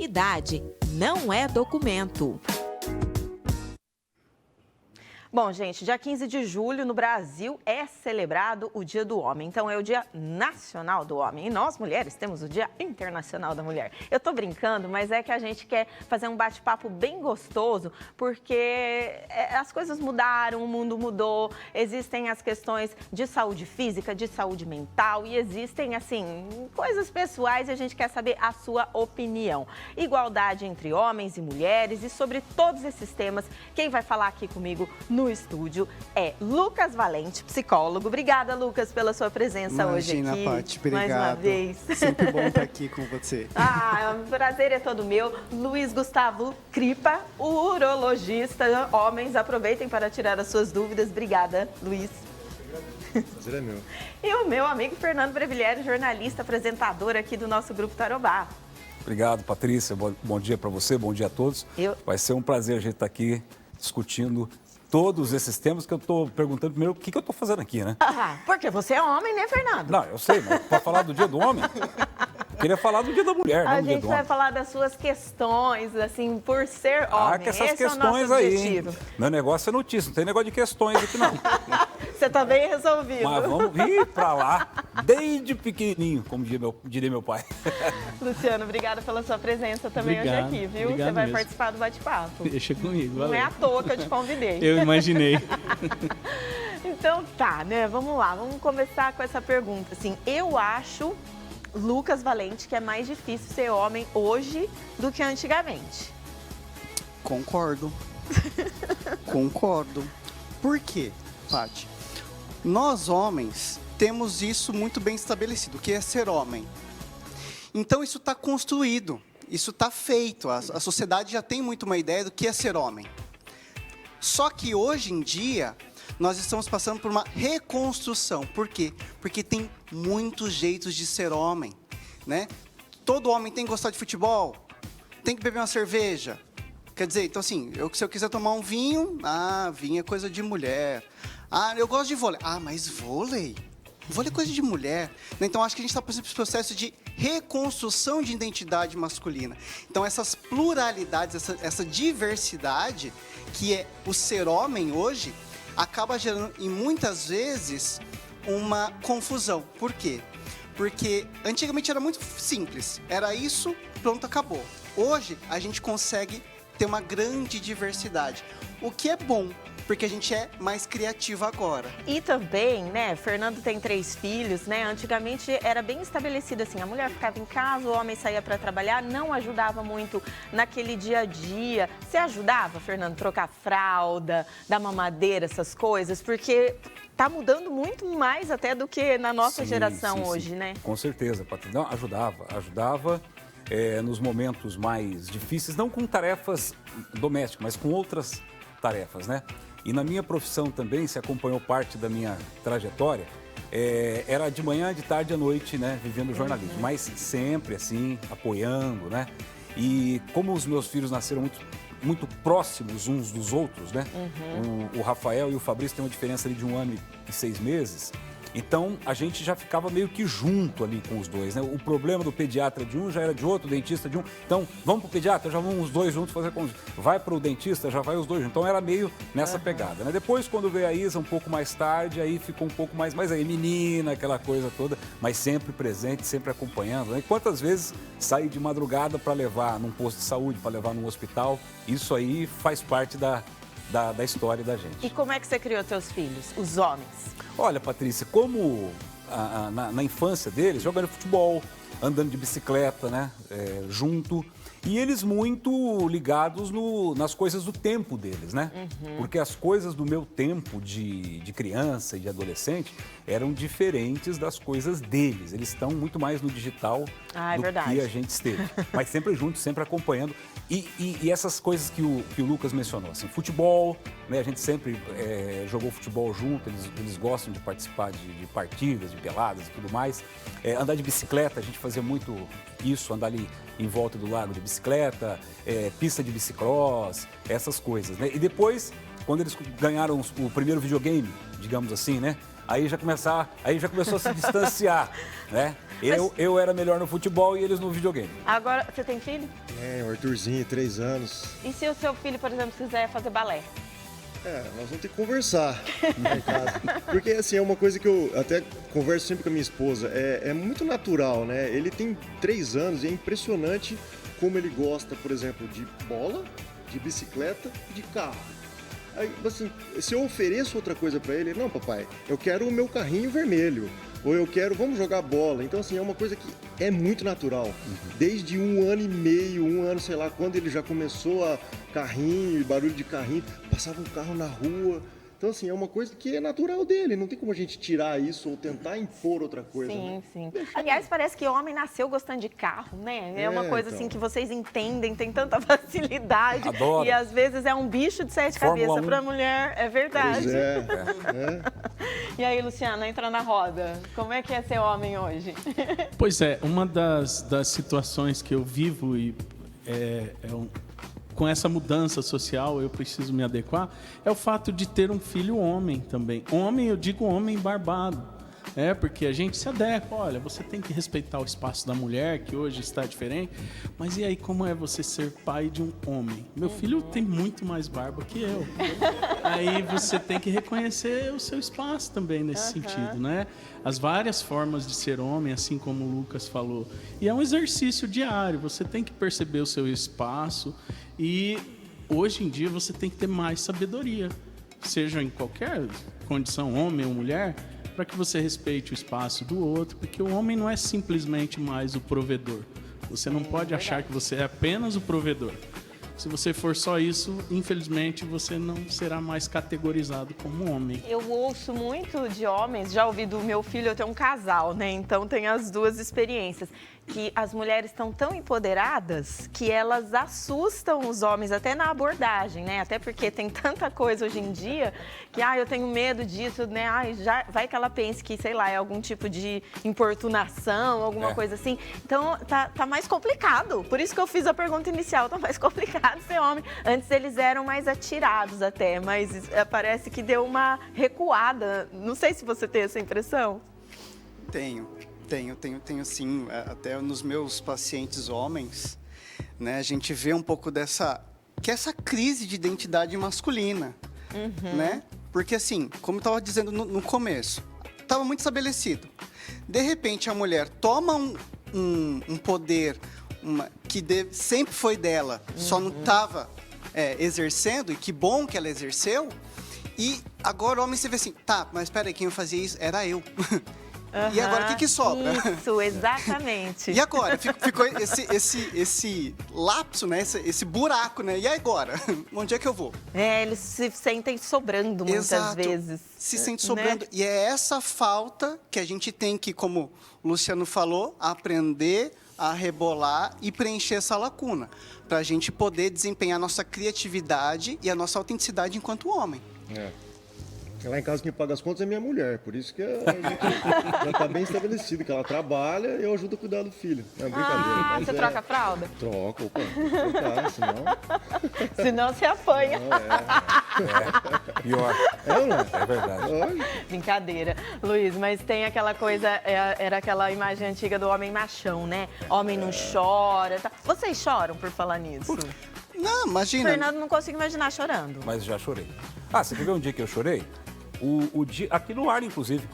Idade não é documento. Bom, gente, dia 15 de julho no Brasil é celebrado o Dia do Homem. Então, é o Dia Nacional do Homem. E nós, mulheres, temos o Dia Internacional da Mulher. Eu tô brincando, mas é que a gente quer fazer um bate-papo bem gostoso, porque as coisas mudaram, o mundo mudou, existem as questões de saúde física, de saúde mental e existem, assim, coisas pessoais e a gente quer saber a sua opinião. Igualdade entre homens e mulheres e sobre todos esses temas, quem vai falar aqui comigo no estúdio é Lucas Valente, psicólogo. Obrigada, Lucas, pela sua presença hoje aqui. Imagina, Paty, obrigado. Mais uma vez. Sempre bom estar aqui com você. O prazer é todo meu. Luiz Gustavo Cripa, urologista. Homens, aproveitem para tirar as suas dúvidas. Obrigada, Luiz. Prazer é meu. E o meu amigo Fernando Brevillieri, jornalista, apresentador aqui do nosso Grupo Tarobá. Obrigado, Patrícia. Bom dia para você, bom dia a todos. Vai ser um prazer a gente estar aqui discutindo todos esses temas que eu estou perguntando primeiro o que eu estou fazendo aqui, né? Porque você é homem, né, Fernando? Não, eu sei, mas para falar do Dia do Homem, eu queria falar do Dia da Mulher, A não do Dia gente do vai Homem. falar das suas questões, assim, por ser homem. Que essas Esse questões é o nosso aí, objetivo. hein? Meu negócio é notícia, não tem negócio de questões aqui, não. Você tá bem resolvido. Mas vamos ir para lá, desde pequenininho, como diria meu pai. Luciano, obrigada pela sua presença também hoje aqui, viu? Você vai participar do bate-papo. Deixa comigo, valeu. Não é à toa que eu te convidei. Eu imaginei. Então tá, né? Vamos lá, vamos começar com essa pergunta. Assim, eu acho, Lucas Valente, que é mais difícil ser homem hoje do que antigamente. Concordo. Concordo. Por quê, Paty? Nós, homens, temos isso muito bem estabelecido, o que é ser homem. Então, isso está construído, isso está feito. A sociedade já tem muito uma ideia do que é ser homem. Só que, hoje em dia, nós estamos passando por uma reconstrução. Por quê? Porque tem muitos jeitos de ser homem, né? Todo homem tem que gostar de futebol, tem que beber uma cerveja. Quer dizer, então assim, se eu quiser tomar um vinho, vinho é coisa de mulher. Eu gosto de vôlei. Mas vôlei? Vôlei é coisa de mulher. Então, acho que a gente está passando por esse processo de reconstrução de identidade masculina. Então, essas pluralidades, essa diversidade, que é o ser homem hoje, acaba gerando, e muitas vezes, uma confusão. Por quê? Porque antigamente era muito simples. Era isso, pronto, acabou. Hoje, a gente consegue ter uma grande diversidade, o que é bom, porque a gente é mais criativo agora. E também, né, Fernando tem 3 filhos, né, antigamente era bem estabelecido assim, a mulher ficava em casa, o homem saía para trabalhar, não ajudava muito naquele dia a dia. Você ajudava, Fernando, trocar fralda, dar mamadeira, essas coisas? Porque tá mudando muito mais até do que na nossa geração hoje, né? Com certeza, Patrícia. Não, ajudava. Nos momentos mais difíceis, não com tarefas domésticas, mas com outras tarefas, né? E na minha profissão também, se acompanhou parte da minha trajetória, era de manhã, de tarde à noite, né? Vivendo o jornalismo, mas sempre assim, apoiando, né? E como os meus filhos nasceram muito próximos uns dos outros, né? O Rafael e o Fabrício têm uma diferença ali de 1 ano e 6 meses. Então, a gente já ficava meio que junto ali com os dois, né? O problema do pediatra de um já era de outro, o dentista de um. Então, vamos pro pediatra, já vamos os dois juntos fazer com... Vai pro dentista, já vai os dois juntos. Então, era meio nessa pegada, né? Depois, quando veio a Isa, um pouco mais tarde, aí ficou um pouco mais... Mas aí, menina, aquela coisa toda, mas sempre presente, sempre acompanhando, né? Quantas vezes saí de madrugada para levar num posto de saúde, para levar num hospital? Isso aí faz parte da história da gente. E como é que você criou seus filhos, os homens? Olha, Patrícia, como na infância deles, jogando futebol, andando de bicicleta, né, junto, e eles muito ligados nas coisas do tempo deles, né? Porque as coisas do meu tempo de criança e de adolescente eram diferentes das coisas deles. Eles estão muito mais no digital do que a gente esteve. Mas sempre juntos, sempre acompanhando. E essas coisas que o Lucas mencionou, assim, futebol, né? A gente sempre jogou futebol junto, eles gostam de participar de partidas, de peladas e tudo mais. Andar de bicicleta, a gente fazia muito isso, andar ali em volta do lago de bicicleta, pista de bicicross, essas coisas, né? E depois, quando eles ganharam o primeiro videogame, digamos assim, né? aí já começou a se distanciar, né? Eu era melhor no futebol e eles no videogame. Agora, você tem filho? O Arthurzinho, 3 anos. E se o seu filho, por exemplo, quiser fazer balé? Nós vamos ter que conversar lá em casa. Porque, assim, é uma coisa que eu até converso sempre com a minha esposa. É muito natural, né? Ele tem 3 anos e é impressionante como ele gosta, por exemplo, de bola, de bicicleta e de carro. Aí, assim, se eu ofereço outra coisa pra ele, não, papai, eu quero o meu carrinho vermelho. Ou eu quero, vamos jogar bola. Então, assim, é uma coisa que é muito natural. Desde 1 ano e meio, 1 ano, sei lá, quando ele já começou a carrinho, barulho de carrinho, passava um carro na rua. Então, assim, é uma coisa que é natural dele. Não tem como a gente tirar isso ou tentar impor outra coisa. Sim, né? sim. Aliás, parece que homem nasceu gostando de carro, né? É uma coisa então. assim que vocês entendem, tem tanta facilidade. Adoro. E às vezes é um bicho de 7 Fórmula cabeças 1. para mulher, é verdade. Pois é. E aí, Luciana, entra na roda. Como é que é ser homem hoje? Pois é, uma das situações que eu vivo e com essa mudança social eu preciso me adequar, é o fato de ter um filho homem também. Homem, eu digo homem barbado. Porque a gente se adequa. Olha, você tem que respeitar o espaço da mulher, que hoje está diferente. Mas e aí, como é você ser pai de um homem? Meu filho tem muito mais barba que eu. Aí você tem que reconhecer o seu espaço também nesse sentido, né? As várias formas de ser homem, assim como o Lucas falou. E é um exercício diário. Você tem que perceber o seu espaço e hoje em dia você tem que ter mais sabedoria, seja em qualquer condição, homem ou mulher, para que você respeite o espaço do outro, porque o homem não é simplesmente mais o provedor. Você não pode achar que você é apenas o provedor. Se você for só isso, infelizmente, você não será mais categorizado como homem. Eu ouço muito de homens, já ouvi do meu filho, eu tenho um casal, né? Então tem as duas experiências. Que as mulheres estão tão empoderadas que elas assustam os homens até na abordagem, né? Até porque tem tanta coisa hoje em dia que, eu tenho medo disso, né? Já vai que ela pense que, sei lá, é algum tipo de importunação, alguma coisa assim. Então, tá mais complicado. Por isso que eu fiz a pergunta inicial, tá mais complicado ser homem. Antes eles eram mais atirados até, mas parece que deu uma recuada. Não sei se você tem essa impressão. Tenho sim, até nos meus pacientes homens, né, a gente vê um pouco essa crise de identidade masculina, né? Porque assim, como eu estava dizendo no começo, estava muito estabelecido. De repente a mulher toma um poder que sempre foi dela, só não estava exercendo, e que bom que ela exerceu, e agora o homem se vê assim, tá, mas espera aí, quem fazia isso era eu. E agora, o que sobra? Isso, exatamente. E agora? Ficou esse lapso, né? Esse buraco, né? E agora? Onde é que eu vou? Eles se sentem sobrando muitas vezes. Se sente sobrando. Né? E é essa falta que a gente tem que, como o Luciano falou, aprender a rebolar e preencher essa lacuna. Para a gente poder desempenhar a nossa criatividade e a nossa autenticidade enquanto homem. Lá em casa quem paga as contas é minha mulher, por isso que a gente já está bem estabelecido, que ela trabalha e eu ajudo a cuidar do filho. É brincadeira. Você troca a fralda? Troco, opa, trocar, senão... Senão você apanha. Pior. Não é? É verdade. Brincadeira. Luiz, mas tem aquela coisa, era aquela imagem antiga do homem machão, né? Homem não chora. Tá. Vocês choram por falar nisso? Não, imagina. Fernando, não consigo imaginar chorando. Mas já chorei. Você quer ver um dia que eu chorei? O dia, aqui no ar, inclusive.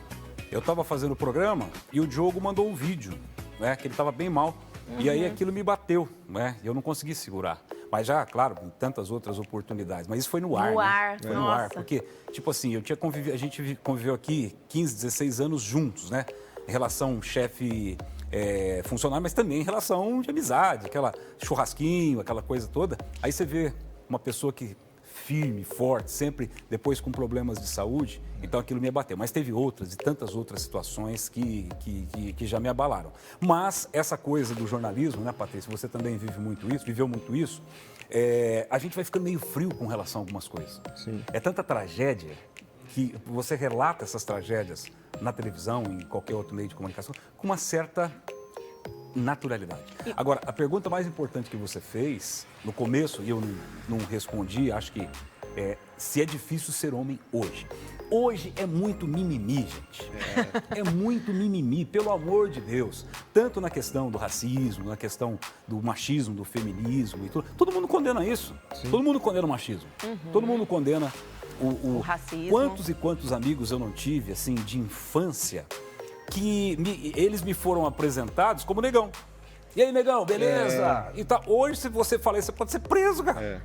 Eu estava fazendo o programa e o Diogo mandou um vídeo, né? Que ele estava bem mal. E aí aquilo me bateu, né? E eu não consegui segurar. Mas já, claro, em tantas outras oportunidades. Mas isso foi no ar, No né? ar, Foi no ar. Porque, tipo assim, a gente conviveu aqui 15, 16 anos juntos, né? Em relação chefe... funcionário, mas também em relação de amizade, aquela churrasquinho, aquela coisa toda. Aí você vê uma pessoa que firme, forte, sempre depois com problemas de saúde, então aquilo me abateu. Mas teve outras e tantas outras situações que já me abalaram. Mas essa coisa do jornalismo, né, Patrícia, você também viveu muito isso, a gente vai ficando meio frio com relação a algumas coisas. Sim. É tanta tragédia que você relata essas tragédias na televisão, em qualquer outro meio de comunicação, com uma certa naturalidade. Agora, a pergunta mais importante que você fez no começo, e eu não respondi, acho que se é difícil ser homem hoje. Hoje é muito mimimi, gente. É muito mimimi, pelo amor de Deus. Tanto na questão do racismo, na questão do machismo, do feminismo e tudo. Todo mundo condena isso. Sim. Todo mundo condena o machismo. Todo mundo condena o racismo. Quantos e quantos amigos eu não tive, assim, de infância, que eles me foram apresentados como negão. E aí, negão, beleza? E tá, hoje, se você falar isso, você pode ser preso, cara.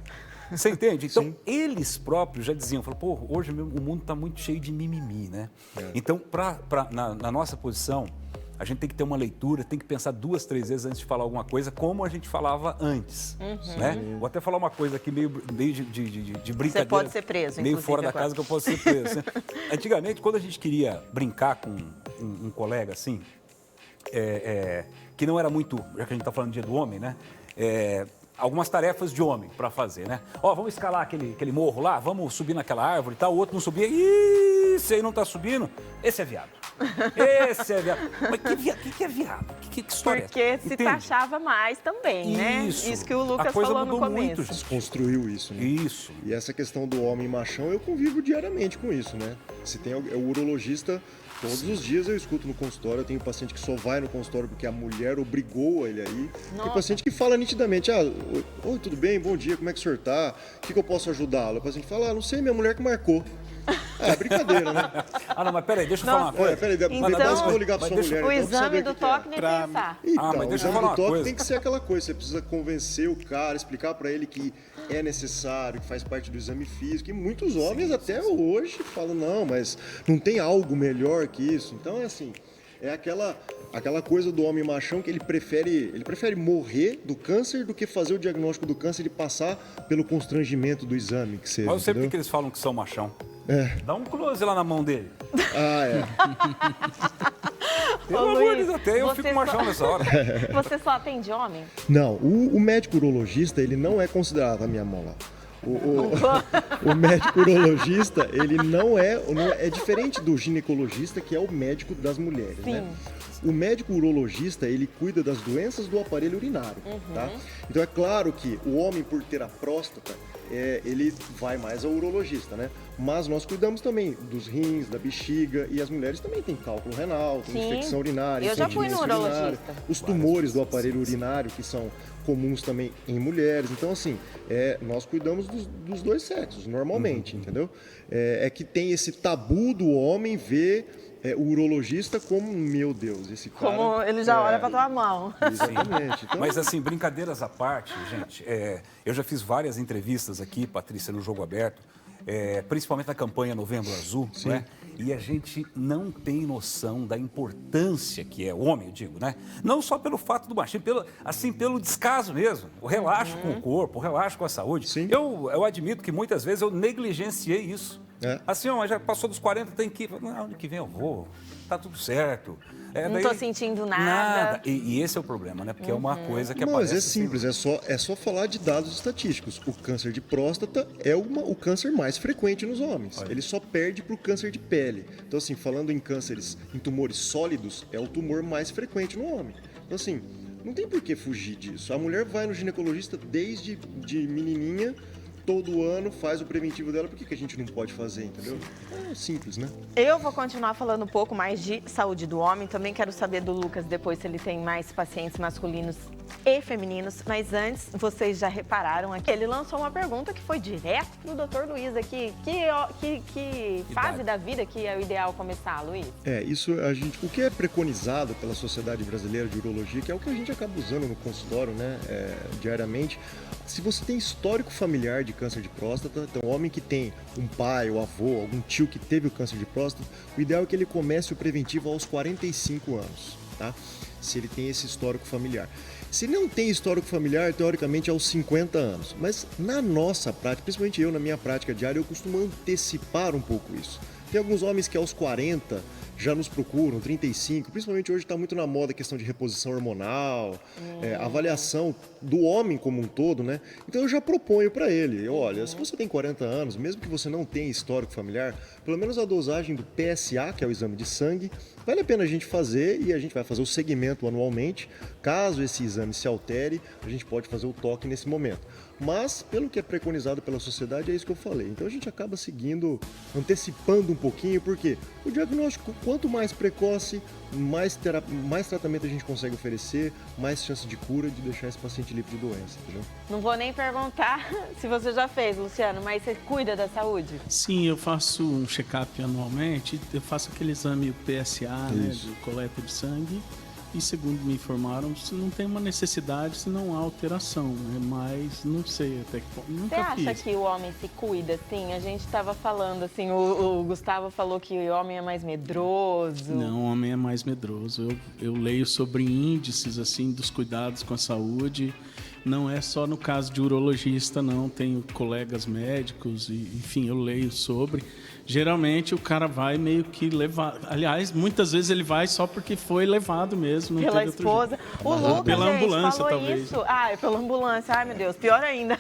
Você entende? Então, eles próprios já diziam, pô, hoje o mundo está muito cheio de mimimi, né? Então, na nossa posição, a gente tem que ter uma leitura, tem que pensar 2, 3 vezes antes de falar alguma coisa, como a gente falava antes, né? Vou até falar uma coisa aqui meio de brincadeira. Você pode ser preso, meio fora da casa que eu posso ser preso. Né? Antigamente, quando a gente queria brincar com um colega assim, que não era muito, já que a gente está falando do dia do homem, né? Algumas tarefas de homem para fazer, né? Vamos escalar aquele morro lá, vamos subir naquela árvore e tal, o outro não subia. Esse aí não tá subindo, esse é viado. Esse é viado. Mas que é viado? Que história Porque é essa? se taxava mais também, né? Isso que o Lucas falou no começo. Muito, desconstruiu isso, né? Isso. E essa questão do homem machão, eu convivo diariamente com isso, né? Se tem o urologista... Todos os dias eu escuto no consultório, eu tenho paciente que só vai no consultório porque a mulher obrigou ele aí. Tem paciente que fala nitidamente, oi, tudo bem, bom dia, como é que o senhor tá? O que eu posso ajudá-lo? O paciente fala, não sei, minha mulher que marcou. É brincadeira, né? Não, mas peraí, deixa eu falar uma coisa. Peraí, depois eu vou ligar pra sua mulher. O então, exame do toque nem pensar. Então, mas o deixa eu exame falar do toque coisa. tem que ser aquela coisa, você precisa convencer o cara, explicar pra ele que é necessário, que faz parte do exame físico. E muitos homens até hoje falam, não, mas não tem algo melhor que isso. Então, assim, é aquela coisa do homem machão que ele prefere morrer do câncer do que fazer o diagnóstico do câncer e passar pelo constrangimento do exame que seja. Mas eu sei porque eles falam que são machão. Dá um close lá na mão dele. Pelo amor de Deus, até eu fico machão nessa hora. Você só atende homem? Não, o médico urologista, ele não é considerado a minha mão lá. O médico urologista, ele não é diferente do ginecologista, que é o médico das mulheres, né? O médico urologista, ele cuida das doenças do aparelho urinário, tá? Então é claro que o homem, por ter a próstata, ele vai mais ao urologista, né? Mas nós cuidamos também dos rins, da bexiga, e as mulheres também têm cálculo renal, tem infecção urinária, eu já fui no urologista. Os tumores do aparelho urinário, que são comuns também em mulheres. Então, assim, nós cuidamos dos dois sexos, normalmente, entendeu? É que tem esse tabu do homem ver o urologista como, meu Deus, esse cara... Como ele já olha pra tua mão. Exatamente. Então, mas assim, brincadeiras à parte, gente, eu já fiz várias entrevistas aqui, Patrícia, no Jogo Aberto, principalmente na campanha Novembro Azul, né? E a gente não tem noção da importância que é o homem, eu digo, né? Não só pelo fato do machismo, pelo descaso mesmo, o relaxo com o corpo, o relaxo com a saúde. Sim. Eu admito que muitas vezes eu negligenciei isso. Assim, já passou dos 40, tem que ir. Ano que vem eu vou, tá tudo certo. Não tô sentindo nada. E esse é o problema, né? Porque é uma coisa que mas aparece... é simples, é só falar de dados estatísticos. O câncer de próstata é o câncer mais frequente nos homens. Ele só perde para o câncer de pele. Então, assim, falando em cânceres, em tumores sólidos, é o tumor mais frequente no homem. Então, assim, não tem por que fugir disso. A mulher vai no ginecologista desde de menininha, todo ano faz o preventivo dela, por que a gente não pode fazer, entendeu? É simples, né? Eu vou continuar falando um pouco mais de saúde do homem, também quero saber do Lucas depois se ele tem mais pacientes masculinos e femininos, mas antes, vocês já repararam aqui, ele lançou uma pergunta que foi direto pro Dr. Luiz aqui, que fase da vida que é o ideal começar, Luiz? Isso o que é preconizado pela Sociedade Brasileira de Urologia, que é o que a gente acaba usando no consultório, né, diariamente, se você tem histórico familiar de câncer de próstata, então homem que tem um pai ou avô, algum tio que teve o câncer de próstata, o ideal é que ele comece o preventivo aos 45 anos, tá? Se ele tem esse histórico familiar. Se ele não tem histórico familiar, teoricamente é aos 50 anos. Mas na nossa prática, principalmente eu na minha prática diária, eu costumo antecipar um pouco isso. Tem alguns homens que aos 40 já nos procuram, 35, principalmente hoje está muito na moda a questão de reposição hormonal, avaliação do homem como um todo, né? Então eu já proponho para ele, olha, se você tem 40 anos, mesmo que você não tenha histórico familiar, pelo menos a dosagem do PSA, que é o exame de sangue, vale a pena a gente fazer e a gente vai fazer o segmento anualmente. Caso esse exame se altere, a gente pode fazer o toque nesse momento. Mas, pelo que é preconizado pela sociedade, é isso que eu falei. Então a gente acaba seguindo, antecipando um pouquinho, porque o diagnóstico, quanto mais precoce, mais tratamento a gente consegue oferecer, mais chance de cura, de deixar esse paciente livre de doença, entendeu? Não vou nem perguntar se você já fez, Luciano, mas você cuida da saúde? Sim, eu faço um check-up anualmente, eu faço aquele exame PSA, né, Isso. de coleta de sangue, e segundo me informaram, se não tem uma necessidade, se não há alteração, né? Mas não sei até que ponto, Você nunca acha fiz. que o homem se cuida, assim? A gente estava falando, assim, o Gustavo falou que o homem é mais medroso. Não, o homem é mais medroso. Eu leio sobre índices assim dos cuidados com a saúde. Não é só no caso de urologista, não. Tenho colegas médicos, e, enfim, eu leio sobre. Geralmente o cara vai meio que levar. Aliás, muitas vezes ele vai só porque foi levado mesmo. Não Pela teve outro esposa. jeito. O Lucas, Pela gente, ambulância, falou talvez. isso. Ah, é pela ambulância. Ai, meu Deus, pior ainda.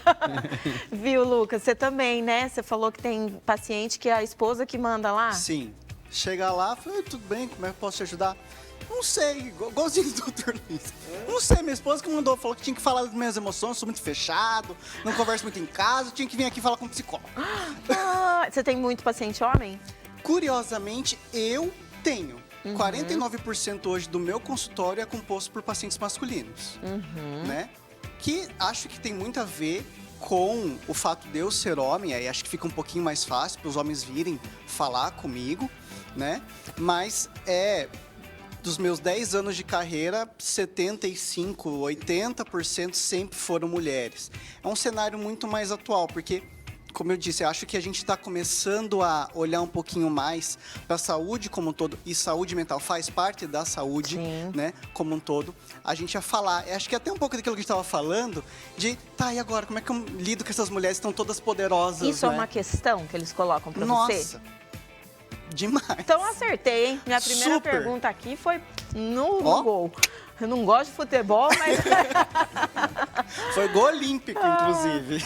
Viu, Lucas? Você também, né? Você falou que tem paciente que é a esposa que manda lá? Sim. Chega lá, fala, tudo bem, como é que eu posso te ajudar? Não sei, igualzinho do Dr. Luiz. Não sei, minha esposa que mandou, falou que tinha que falar das minhas emoções, sou muito fechado, não converso muito em casa, tinha que vir aqui falar com um psicólogo. Ah, você tem muito paciente homem? Curiosamente, eu tenho. 49% hoje do meu consultório é composto por pacientes masculinos, né? Que acho que tem muito a ver com o fato de eu ser homem, aí acho que fica um pouquinho mais fácil para os homens virem falar comigo, né? Mas dos meus 10 anos de carreira, 75%, 80% sempre foram mulheres. É um cenário muito mais atual, porque, como eu disse, eu acho que a gente está começando a olhar um pouquinho mais para a saúde como um todo, e saúde mental faz parte da saúde, né, como um todo. A gente ia falar, acho que até um pouco daquilo que a gente estava falando, de, tá, e agora, como é que eu lido com essas mulheres que estão todas poderosas, Isso né? é uma questão que eles colocam pra você? Nossa, demais. Então acertei, hein? Minha primeira Super. pergunta aqui foi no Ó. gol. Eu não gosto de futebol, mas... Foi gol olímpico, inclusive.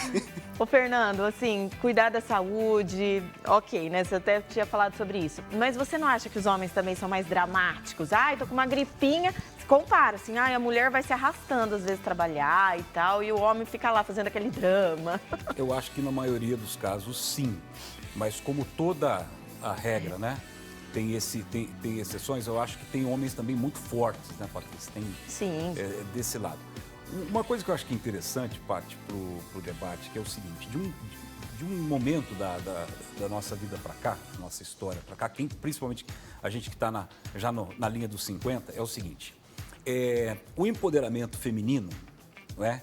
Ô, Fernando, assim, cuidar da saúde, ok, né? Você até tinha falado sobre isso. Mas você não acha que os homens também são mais dramáticos? Ai, tô com uma gripinha. Compara, assim, ai, a mulher vai se arrastando às vezes trabalhar e tal, e o homem fica lá fazendo aquele drama. Eu acho que na maioria dos casos, sim. Mas como toda a regra, né? Tem exceções, eu acho que tem homens também muito fortes, né, Patrícia? Tem Sim. desse lado. Uma coisa que eu acho que é interessante, Paty, pro debate, que é o seguinte, de um momento da nossa vida para cá, nossa história para cá, principalmente a gente que está já na linha dos 50, é o seguinte, o empoderamento feminino, não é?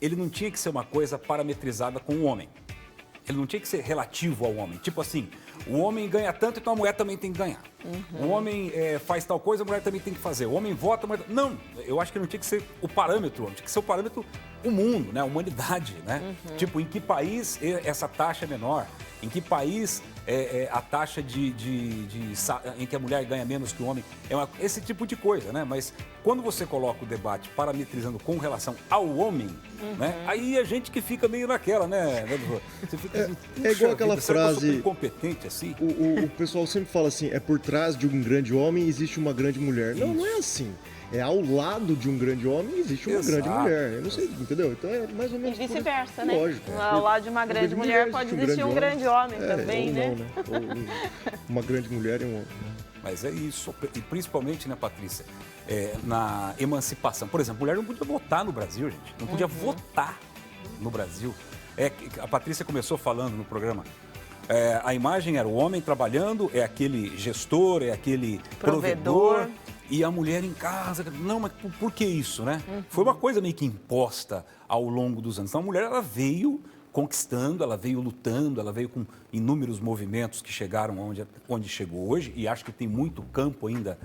Ele não tinha que ser uma coisa parametrizada com o homem. Ele não tinha que ser relativo ao homem. Tipo assim, o homem ganha tanto, então a mulher também tem que ganhar. O homem faz tal coisa, a mulher também tem que fazer. O homem vota, a mulher... Não, eu acho que não tinha que ser o parâmetro, tinha que ser o parâmetro o mundo, né? A humanidade, né? Tipo, em que país essa taxa é menor? Em que país a taxa em que a mulher ganha menos que o homem? Esse tipo de coisa, né? Mas quando você coloca o debate parametrizando com relação ao homem, né? Aí a gente que fica meio naquela, né? Você fica assim, É igual aquela será que eu sou frase- incompetente assim? O pessoal sempre fala assim, é por trás de um grande homem existe uma grande mulher. Não, não é assim. É ao lado de um grande homem existe uma Exato. grande mulher. Eu não sei, entendeu? Então é mais ou E menos... vice-versa, né? Lógico. Ao lado de uma grande mulher pode existir um grande homem também, ou né? Não, né? Ou uma grande mulher e um homem. Né? Mas é isso, e principalmente, né, Patrícia, na emancipação. Por exemplo, a mulher não podia votar no Brasil, gente. Não podia votar no Brasil. A Patrícia começou falando no programa. A imagem era o homem trabalhando, é aquele gestor, é aquele provedor. E a mulher em casa. Não, mas por que isso, né? Foi uma coisa meio que imposta ao longo dos anos. Então a mulher, ela veio conquistando, ela veio lutando, ela veio com inúmeros movimentos que chegaram onde chegou hoje, e acho que tem muito campo ainda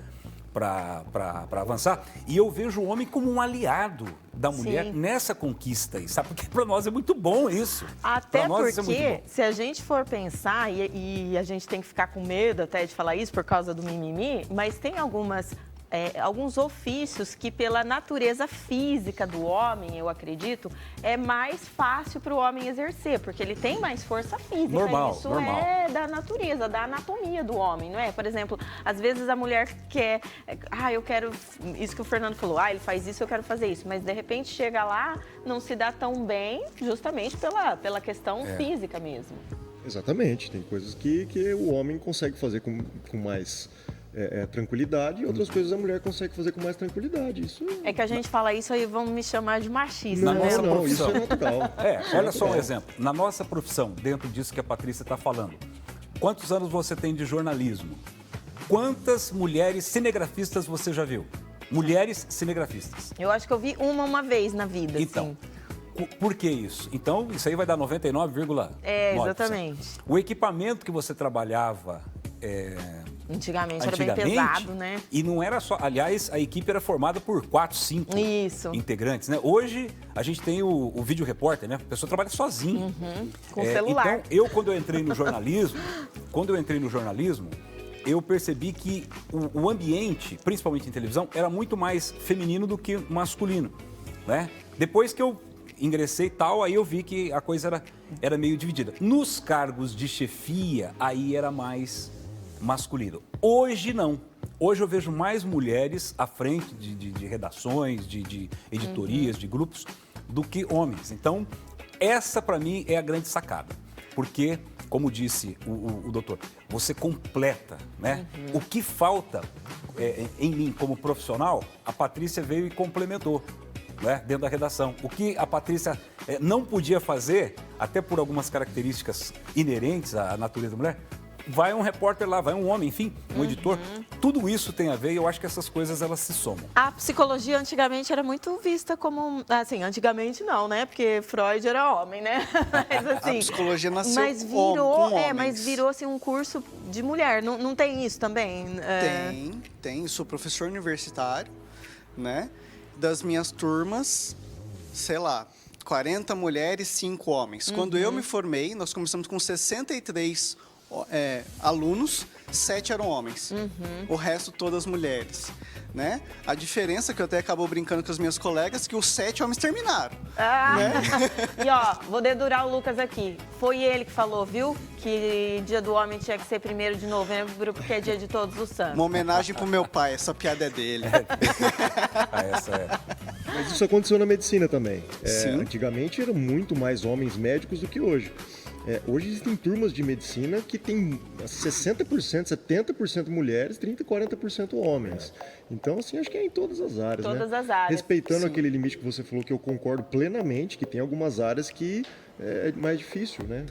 para avançar. E eu vejo o homem como um aliado da mulher nessa conquista aí, sabe? Porque para nós é muito bom isso. Até Pra nós isso porque, é muito bom. se a gente for pensar, e a gente tem que ficar com medo até de falar isso por causa do mimimi, mas tem algumas alguns ofícios que, pela natureza física do homem, eu acredito, é mais fácil para o homem exercer, porque ele tem mais força física. Normal, Isso normal. é da natureza, da anatomia do homem, não é? Por exemplo, às vezes a mulher quer, eu quero, isso que o Fernando falou, ele faz isso, eu quero fazer isso, mas de repente chega lá, não se dá tão bem, justamente pela questão física mesmo. Exatamente, tem coisas que o homem consegue fazer com mais tranquilidade e outras coisas a mulher consegue fazer com mais tranquilidade. Isso É que a gente fala isso aí, vão me chamar de machista, Na né? nossa não, isso profissão. é natural. Olha só um exemplo. Na nossa profissão, dentro disso que a Patrícia está falando, quantos anos você tem de jornalismo? Quantas mulheres cinegrafistas você já viu? Mulheres cinegrafistas. Eu acho que eu vi uma vez na vida, Então, assim. por que isso? Então, isso aí vai dar 99,9%. Exatamente. O equipamento que você trabalhava Antigamente era bem pesado, né? E não era só... Aliás, a equipe era formada por 4, 5 Isso. integrantes, né? Hoje, a gente tem o vídeo repórter, né? A pessoa trabalha sozinha. Com celular. Então, quando eu entrei no jornalismo, eu percebi que o ambiente, principalmente em televisão, era muito mais feminino do que masculino, né? Depois que eu ingressei e tal, aí eu vi que a coisa era meio dividida. Nos cargos de chefia, aí era mais masculino. Hoje não. Hoje eu vejo mais mulheres à frente de redações, de editorias, de grupos, do que homens. Então, essa para mim é a grande sacada. Porque, como disse o doutor, você completa, né? O que falta em mim como profissional, a Patrícia veio e complementou, né? Dentro da redação. O que a Patrícia não podia fazer, até por algumas características inerentes à natureza da mulher, vai um repórter lá, vai um homem, enfim, um editor. Tudo isso tem a ver e eu acho que essas coisas elas se somam. A psicologia antigamente era muito vista como... Assim, antigamente não, né? Porque Freud era homem, né? Mas, assim, A psicologia nasceu mas com virou, homens. mas virou assim, um curso de mulher. Não tem isso também? Tem. Sou professor universitário, né? Das minhas turmas, sei lá, 40 mulheres, 5 homens. Quando eu me formei, nós começamos com 63 alunos, 7 eram homens. O resto todas mulheres, né? A diferença que eu até acabo brincando com as minhas colegas que os 7 homens terminaram. E ó, vou dedurar o Lucas aqui. Foi ele que falou, viu? Que dia do homem tinha que ser 1º de novembro, porque é dia de todos os santos. Uma homenagem pro meu pai, essa piada é dele. Essa é. Mas isso aconteceu na medicina também. Sim. Antigamente eram muito mais homens médicos do que hoje. Hoje existem turmas de medicina que tem 60%, 70% mulheres, 30%, 40% homens. Então, assim, acho que é em todas as áreas, Todas né? as áreas. Respeitando aquele limite que você falou, que eu concordo plenamente, que tem algumas áreas que é mais difícil, né?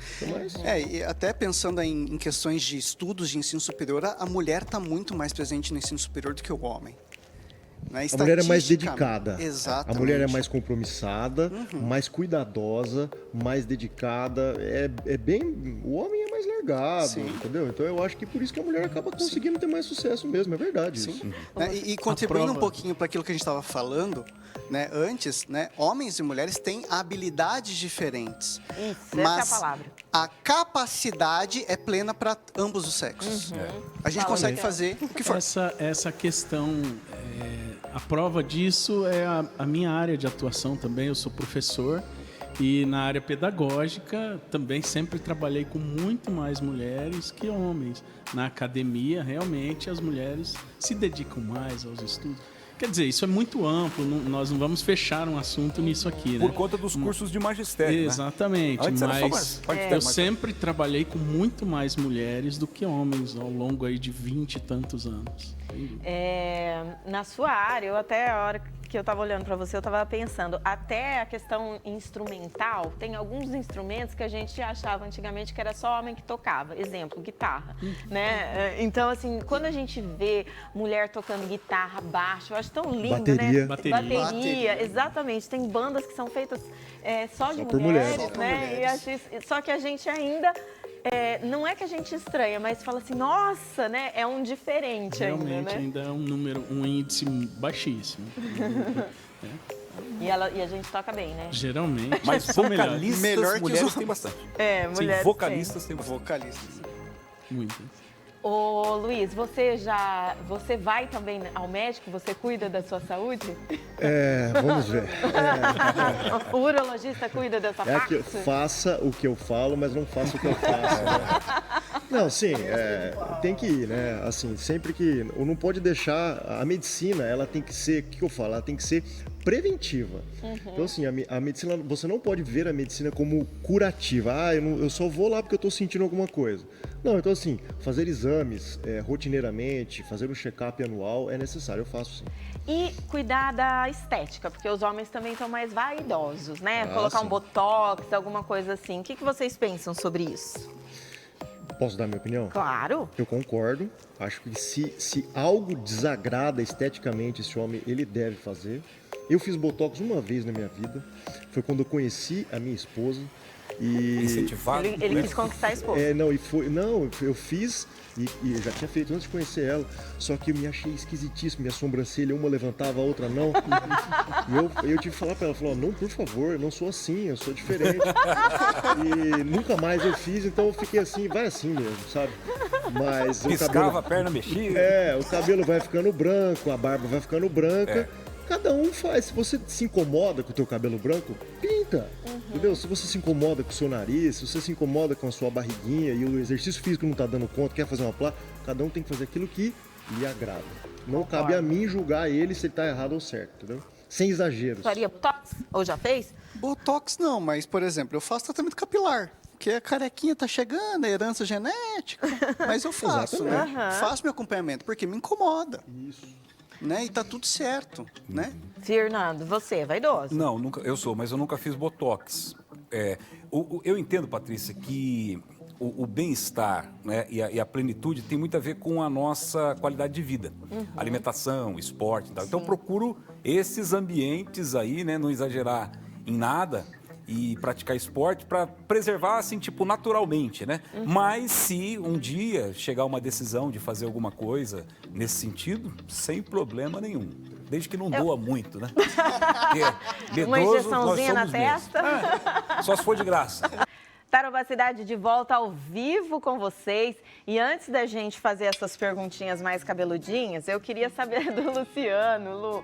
E até pensando em questões de estudos de ensino superior, a mulher está muito mais presente no ensino superior do que o homem. Né? A mulher é mais dedicada. Exatamente. A mulher é mais compromissada, mais cuidadosa, mais dedicada. O homem é mais largado, Sim. entendeu? Então eu acho que por isso que a mulher acaba conseguindo ter mais sucesso mesmo, é verdade isso. Né? E contribuindo um pouquinho para aquilo que a gente estava falando, né? Antes, né? Homens e mulheres têm habilidades diferentes. Isso, mas essa é a palavra. a capacidade é plena para ambos os sexos. A gente consegue fazer o que for. Essa questão, a prova disso é a minha área de atuação também. Eu sou professor e na área pedagógica também sempre trabalhei com muito mais mulheres que homens. Na academia, realmente, as mulheres se dedicam mais aos estudos. Quer dizer, isso é muito amplo, nós não vamos fechar um assunto nisso aqui, né? Por conta dos cursos de magistério, Exatamente, né? Antes era só mas magistério, eu sempre trabalhei com muito mais mulheres do que homens ao longo aí de 20 e tantos anos. Na sua área, eu até a hora que eu estava olhando para você, eu estava pensando, até a questão instrumental, tem alguns instrumentos que a gente achava antigamente que era só homem que tocava. Exemplo, guitarra, né? Então, assim, quando a gente vê mulher tocando guitarra, baixo, eu acho tão lindo, Bateria. né? Bateria, exatamente. Tem bandas que são feitas só de por mulheres, mulheres. né? E acho só que a gente ainda... não é que a gente estranha, mas fala assim, nossa, né? É um diferente Realmente ainda, né? ainda é um índice baixíssimo. E a gente toca bem, né? Geralmente. Mas são melhores. vocalistas, Melhor que os mulheres homens. tem bastante. Mulheres Sim, vocalistas tem bastante. Vocalistas. Muitas. Ô, Luiz, você vai também ao médico? Você cuida da sua saúde? Vamos ver. O urologista cuida dessa parte? Faça o que eu falo, mas não faça o que eu faço. Né? Não, sim, tem que ir, né? Assim, sempre que... Não pode deixar... A medicina, ela tem que ser... O que eu falo? Ela tem que ser preventiva. Então, assim, a medicina... Você não pode ver a medicina como curativa. Eu só vou lá porque eu tô sentindo alguma coisa. Não, então, assim, fazer exames rotineiramente, fazer um check-up anual é necessário. Eu faço, sim. E cuidar da estética, porque os homens também estão mais vaidosos, né? Colocar sim. um botox, alguma coisa assim. O que vocês pensam sobre isso? Posso dar minha opinião? Claro. Eu concordo. Acho que se algo desagrada esteticamente esse homem, ele deve fazer. Eu fiz botox uma vez na minha vida. Foi quando eu conheci a minha esposa. E Incentivado. Ele quis conquistar a esposa. Eu fiz e eu já tinha feito antes de conhecer ela. Só que eu me achei esquisitíssimo. Minha sobrancelha, uma levantava, a outra não. E eu tive que falar pra ela, não, por favor, eu não sou assim, eu sou diferente. E nunca mais eu fiz, então eu fiquei assim, vai assim mesmo, sabe? Mas Piscava, a perna mexia. o cabelo vai ficando branco, a barba vai ficando branca. Cada um faz. Se você se incomoda com o teu cabelo branco, pinta. Entendeu? Se você se incomoda com o seu nariz, se você se incomoda com a sua barriguinha e o exercício físico não tá dando conta, quer fazer uma placa, cada um tem que fazer aquilo que lhe agrada. Não cabe a mim julgar ele se ele tá errado ou certo, entendeu? Sem exageros. Faria botox? Ou já fez? Botox não, mas, por exemplo, eu faço tratamento capilar. Porque a carequinha tá chegando, a herança genética. Mas eu faço, né? Faço meu acompanhamento, porque me incomoda. Isso. Né? E tá tudo certo, né? Fernando, você é vaidoso? Não, mas eu nunca fiz botox. Eu entendo, Patrícia, que o bem-estar, né, e a plenitude tem muito a ver com a nossa qualidade de vida. Alimentação, esporte e tal. Então eu procuro esses ambientes aí, né, não exagerar em nada e praticar esporte para preservar, assim, tipo, naturalmente, né? Mas se um dia chegar uma decisão de fazer alguma coisa nesse sentido, sem problema nenhum. Desde que não doa muito, né? Porque uma medroso, injeçãozinha na nós somos mesmo. testa? Só se for de graça. Tarobá Cidade de volta ao vivo com vocês. E antes da gente fazer essas perguntinhas mais cabeludinhas, eu queria saber do Luciano. Lu,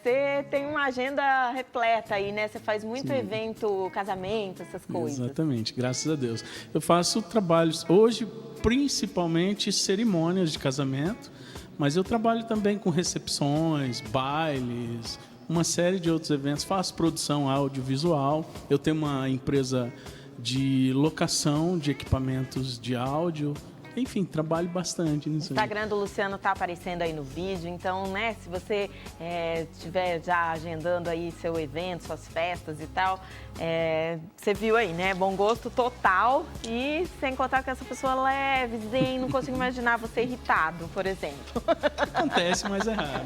você tem uma agenda repleta aí, né? Você faz muito evento, casamento, essas coisas. Exatamente, graças a Deus. Eu faço trabalhos, hoje, principalmente cerimônias de casamento, mas eu trabalho também com recepções, bailes, uma série de outros eventos. Faço produção audiovisual. Eu tenho uma empresa de locação de equipamentos de áudio. Enfim, trabalho bastante nisso. O Instagram do Luciano tá aparecendo aí no vídeo, então, né, se você estiver já agendando aí seu evento, suas festas e tal, você viu aí, né, bom gosto total e sem contar que essa pessoa leve, zen, não consigo imaginar você irritado, por exemplo. Acontece, mas é raro.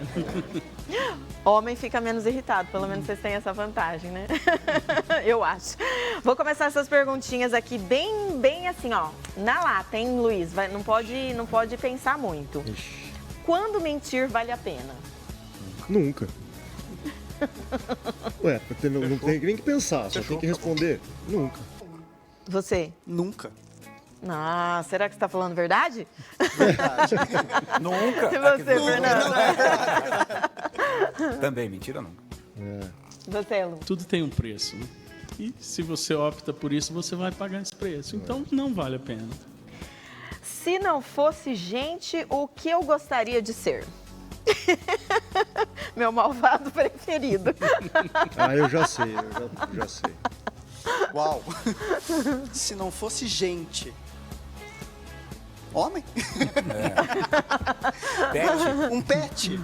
Homem fica menos irritado, pelo menos vocês têm essa vantagem, né? Eu acho. Vou começar essas perguntinhas aqui bem assim, ó, na lata, hein, Luiz? Não pode pensar muito. Ixi. Quando mentir vale a pena? Nunca. Ué, não tem nem que pensar, só tem que responder. Nunca. Você? Nunca. Ah, será que você está falando verdade? Nunca. E você, Fernando? Também, mentira nunca. Você, Lu? Tudo tem um preço, né? E se você opta por isso, você vai pagar esse preço. Então, não vale a pena. Se não fosse gente, o que eu gostaria de ser? Meu malvado preferido. Eu já sei, eu já sei. Uau! Se não fosse gente. Homem? Pet. Um pet?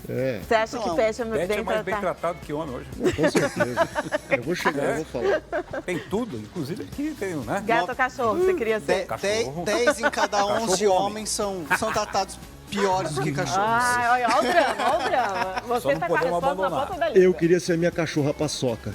Você acha que pet é Pet é mais bem tratado? tratado que homem hoje. Com certeza. Eu vou chegar, eu vou falar. Tem tudo, inclusive aqui tem, né? Gato ou cachorro, você queria ser? Cachorro. 10 em cada 11 Cachorro homens são tratados piores do que cachorros. Ai, olha o drama, olha o drama. Só Você não tá com a podemos resposta na abandonar. ponta da língua. Eu queria ser a minha cachorra paçoca.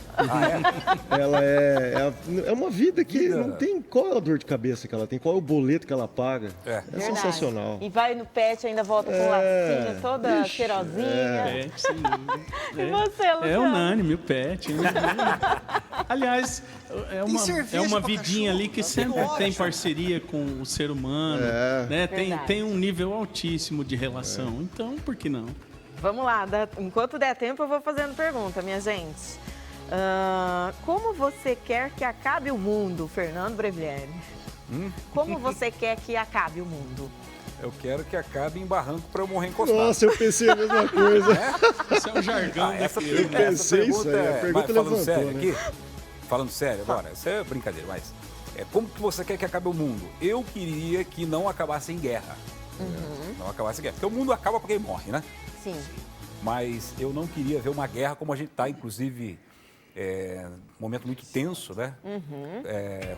Ela é uma vida que não tem... Qual é a dor de cabeça que ela tem? Qual é o boleto que ela paga? É Verdade. sensacional. E vai no pet, ainda volta com lacinho, toda cheirosinha. Pet, sem dúvida. E você, Luciano? É unânime, o pet. Aliás, cerveja é uma pra vidinha cachorro, ali que tá sempre tudo tem ótimo. parceria com o ser humano, né? Tem um nível altíssimo de relação. Então, por que não? Vamos lá, enquanto der tempo eu vou fazendo pergunta, minha gente. Como você quer que acabe o mundo, Fernando Brevieri? Como você quer que acabe o mundo? Eu quero que acabe em barranco para eu morrer encostado. Nossa, eu pensei a mesma coisa. Isso é um jargão Essa daquele, né? pensei isso aí, a pergunta falando levantou, sério né? aqui, falando sério agora, isso é brincadeira, mas como que você quer que acabe o mundo? Eu queria que não acabasse em guerra. Não acabasse em guerra. Porque o mundo acaba porque morre, né? Sim. Mas eu não queria ver uma guerra como a gente está, inclusive, um momento muito tenso, né?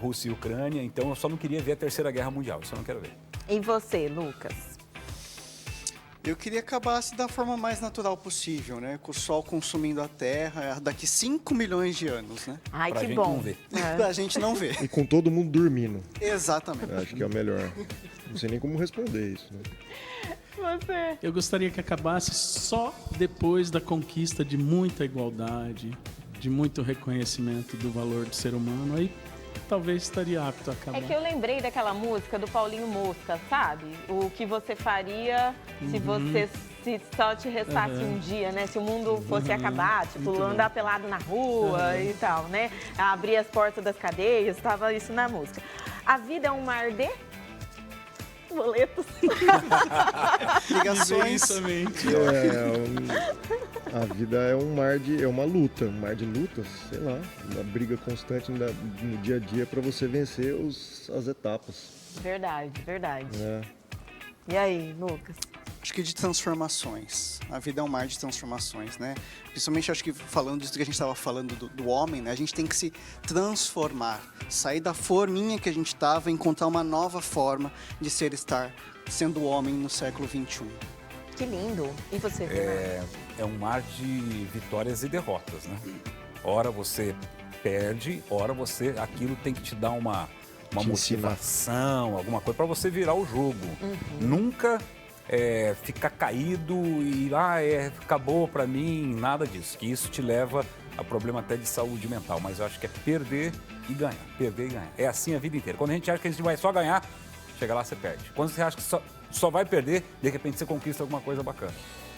Rússia e Ucrânia, então eu só não queria ver a Terceira Guerra Mundial, isso eu não quero ver. E você, Lucas? Eu queria que acabasse da forma mais natural possível, né? Com o Sol consumindo a Terra daqui 5 milhões de anos, né? Ai, Pra que gente bom. não ver. Pra gente não ver. E com todo mundo dormindo. Exatamente. Acho que é o melhor. Não sei nem como responder isso, né? Você. Eu gostaria que acabasse só depois da conquista de muita igualdade, de muito reconhecimento do valor do ser humano. Aí talvez estaria apto a acabar. É que eu lembrei daquela música do Paulinho Mosca, sabe? O que você faria se você se só te restasse um dia, né? Se o mundo fosse acabar, tipo, Muito andar pelado na rua e tal, né? Abrir as portas das cadeias, tava isso na música. A vida é um mar de boletos. Ligações. Imensamente. A vida é uma luta, um mar de lutas, sei lá, uma briga constante no dia a dia para você vencer as etapas. Verdade, verdade. Né? E aí, Lucas? Acho que de transformações. A vida é um mar de transformações, né? Principalmente, acho que falando disso que a gente estava falando do homem, né? A gente tem que se transformar. Sair da forminha que a gente estava e encontrar uma nova forma de estar sendo homem no século XXI. Que lindo. E você, Fernando? É um mar de vitórias e derrotas, né? Ora você perde, ora aquilo tem que te dar uma Te motivação, alguma coisa para você virar o jogo. Nunca ficar caído e acabou para mim, nada disso. Que isso te leva a problema até de saúde mental. Mas eu acho que é perder e ganhar, perder e ganhar. É assim a vida inteira. Quando a gente acha que a gente vai só ganhar, chega lá você perde. Quando você acha que só vai perder, de repente você conquista alguma coisa bacana.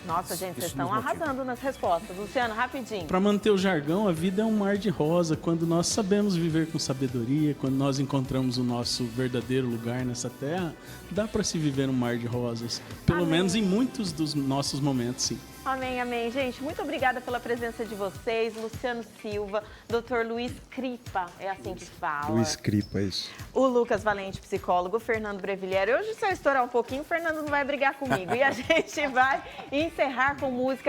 Nossa, gente, vocês Isso estão nos motiva. arrasando nas respostas. Luciano, rapidinho. Para manter o jargão, a vida é um mar de rosa. Quando nós sabemos viver com sabedoria, quando nós encontramos o nosso verdadeiro lugar nessa terra, dá para se viver um mar de rosas. Pelo Amém. menos em muitos dos nossos momentos, sim. Amém, amém. Gente, muito obrigada pela presença de vocês. Luciano Silva, Dr. Luiz Cripa, é assim que fala. Luiz Cripa, é isso. O Lucas Valente, psicólogo, Fernando Brevieri. Hoje, se eu estourar um pouquinho, o Fernando não vai brigar comigo. E a gente vai encerrar com música